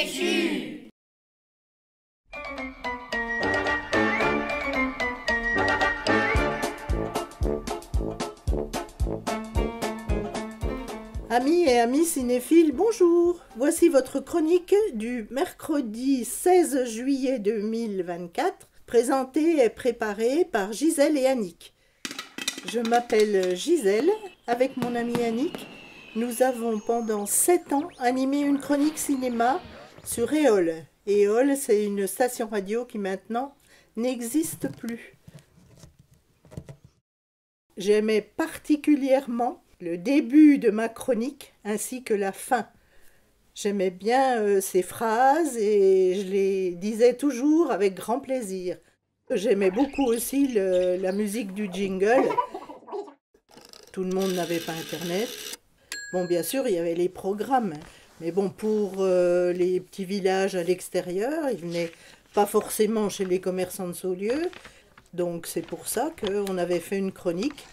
Sécu. Amis et amis cinéphiles, bonjour. Voici votre chronique du mercredi 16 juillet 2024, présentée et préparée par Gisèle et Annick. Je m'appelle Gisèle, avec mon amie Annick. Nous avons pendant 7 ans animé une chronique cinéma sur Éole. Éole, c'est une station radio qui maintenant n'existe plus. J'aimais particulièrement le début de ma chronique ainsi que la fin. J'aimais bien ces phrases et je les disais toujours avec grand plaisir. J'aimais beaucoup aussi la musique du jingle. Tout le monde n'avait pas Internet. Bon, bien sûr, il y avait les programmes. Mais bon, pour les petits villages à l'extérieur, ils venaient pas forcément chez les commerçants de Saulieu. Donc c'est pour ça qu'on avait fait une chronique.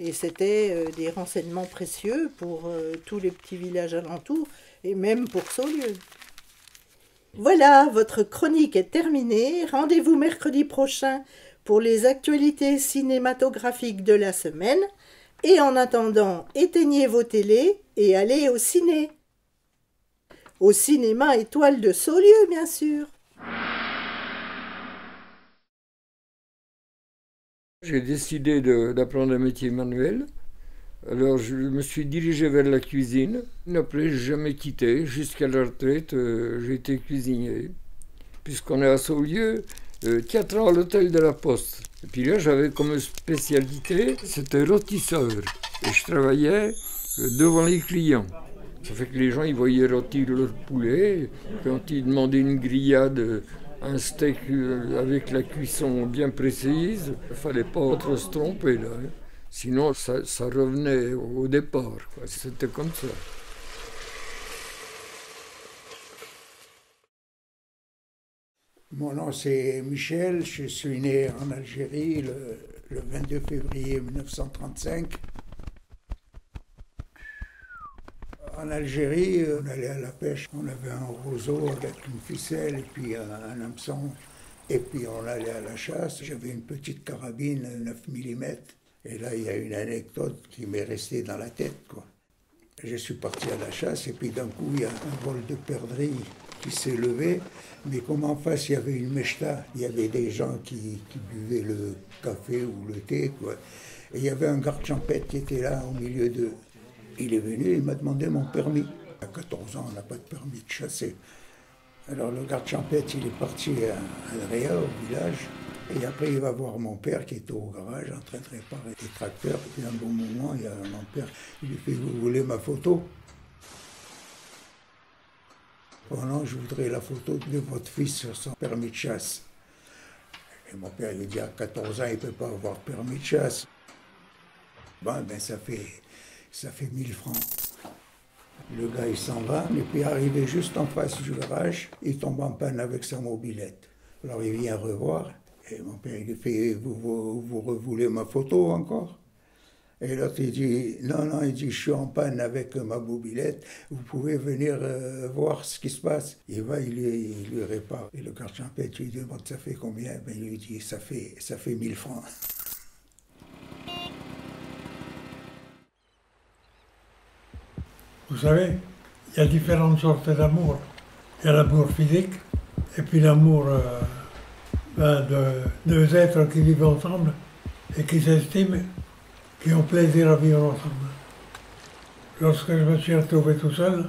Et c'était des renseignements précieux pour tous les petits villages alentours et même pour Saulieu. Voilà, votre chronique est terminée. Rendez-vous mercredi prochain pour les actualités cinématographiques de la semaine. Et en attendant, éteignez vos télés et allez au ciné. Au cinéma Étoile de Saulieu, bien sûr. J'ai décidé d'apprendre un métier manuel. Alors je me suis dirigé vers la cuisine. Après, je n'ai jamais quitté. Jusqu'à la retraite, j'ai été cuisinier. Puisqu'on est à Saulieu, 4 ans à l'hôtel de la Poste. Et puis là, j'avais comme spécialité, c'était rôtisseur. Et je travaillais devant les clients. Ça fait que les gens, ils voyaient rôtir leur poulet. Quand ils demandaient une grillade, un steak avec la cuisson bien précise, il ne fallait pas trop se tromper là. Sinon, ça revenait au départ. C'était comme ça. Mon nom c'est Michel, je suis né en Algérie le 22 février 1935. En Algérie, on allait à la pêche, on avait un roseau avec une ficelle et puis un hameçon. Et puis on allait à la chasse, j'avais une petite carabine 9 mm. Et là, il y a une anecdote qui m'est restée dans la tête, quoi. Je suis parti à la chasse et puis d'un coup, il y a un vol de perdrix qui s'est levé. Mais comme en face, il y avait une mechta, il y avait des gens qui buvaient le café ou le thé, quoi. Et il y avait un garde champêtre qui était là au milieu d'eux. Il est venu, il m'a demandé mon permis. À 14 ans, on n'a pas de permis de chasser. Alors le garde champêtre, il est parti à Andrea, au village. Et après, il va voir mon père qui était au garage en train de réparer des tracteurs. Et puis, à un bon moment, il y a mon père, il lui fait « Vous voulez ma photo ?» « Oh non, je voudrais la photo de votre fils sur son permis de chasse. » Et mon père, il dit à 14 ans, il ne peut pas avoir permis de chasse. Bon, ben ça fait 1000 francs. Le gars, il s'en va, et puis arrivé juste en face du garage, il tombe en panne avec sa mobilette. Alors il vient revoir. Et mon père, il fait, vous voulez ma photo encore? Et l'autre, il dit, non, il dit, je suis en panne avec ma mobilette, vous pouvez venir voir ce qui se passe. Il va, il lui répare. Et le garde champêtre lui demande, ça fait combien? Ben, il lui dit, ça fait 1000 francs. Vous savez, il y a différentes sortes d'amour. Il y a l'amour physique, et puis l'amour de deux êtres qui vivent ensemble et qui s'estiment, qui ont plaisir à vivre ensemble. Lorsque je me suis retrouvé tout seul,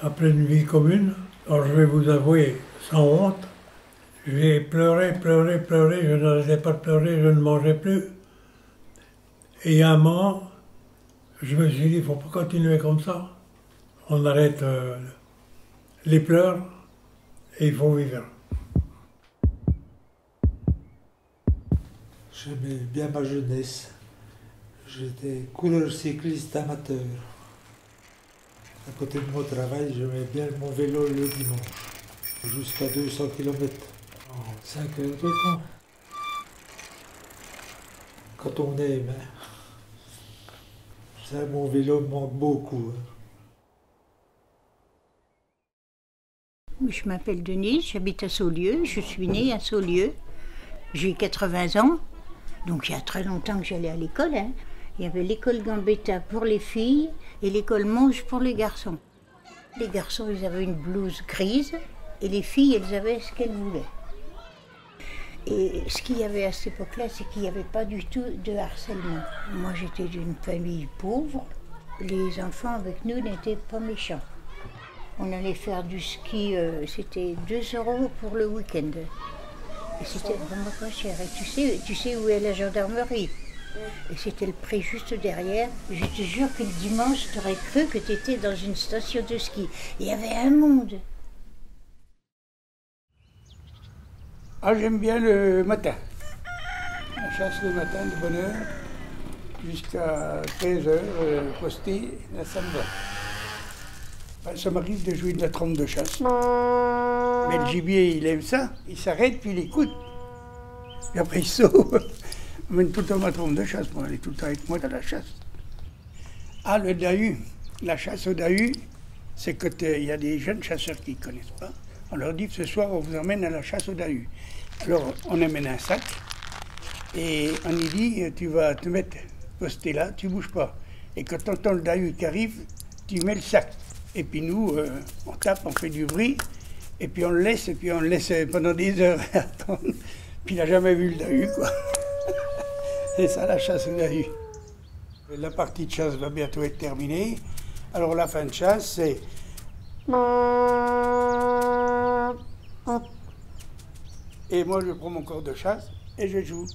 après une vie commune, alors je vais vous avouer, sans honte, j'ai pleuré, je n'arrêtais pas de pleurer, je ne mangeais plus. Et à un moment, je me suis dit, il ne faut pas continuer comme ça. On arrête les pleurs et il faut vivre. J'aimais bien ma jeunesse. J'étais coureur cycliste amateur. À côté de mon travail, j'aimais bien mon vélo le dimanche, jusqu'à 200 km en 5 heures de temps. Quand on aime, hein. Ça, mon vélo me manque beaucoup. Je m'appelle Denise, j'habite à Saulieu, je suis née à Saulieu. J'ai 80 ans, donc il y a très longtemps que j'allais à l'école. Hein. Il y avait l'école Gambetta pour les filles et l'école Monge pour les garçons. Les garçons, ils avaient une blouse grise et les filles, elles avaient ce qu'elles voulaient. Et ce qu'il y avait à cette époque-là, c'est qu'il n'y avait pas du tout de harcèlement. Moi, j'étais d'une famille pauvre. Les enfants avec nous n'étaient pas méchants. On allait faire du ski, c'était 2 € pour le week-end. Et c'était vraiment pas cher. Et tu sais où est la gendarmerie? Et c'était le pré juste derrière. Je te jure que le dimanche, tu aurais cru que tu étais dans une station de ski. Il y avait un monde. Ah, j'aime bien le matin. La chasse le matin de bonne heure, jusqu'à 15 h, posté, là ça me va. Ben, ça m'arrive de jouer de la trompe de chasse. Mais le gibier, il aime ça, il s'arrête, puis il écoute. Puis après, il sauve. Je mène tout le temps ma trompe de chasse, moi, elle est tout le temps avec moi dans la chasse. Ah, le dahu, la chasse au dahu, c'est quand il y a des jeunes chasseurs qui ne connaissent pas. On leur dit que ce soir, on vous emmène à la chasse au dahu. Alors, on amène un sac et on lui dit, tu vas te mettre posté là, tu ne bouges pas. Et quand tu entends le dahu qui arrive, tu mets le sac. Et puis nous, on tape, on fait du bruit, et puis on le laisse, pendant des heures attendre. Puis il n'a jamais vu le dahu, quoi. C'est ça la chasse au dahu. La partie de chasse va bientôt être terminée. Alors la fin de chasse, c'est... Et moi, je prends mon corps de chasse et je joue.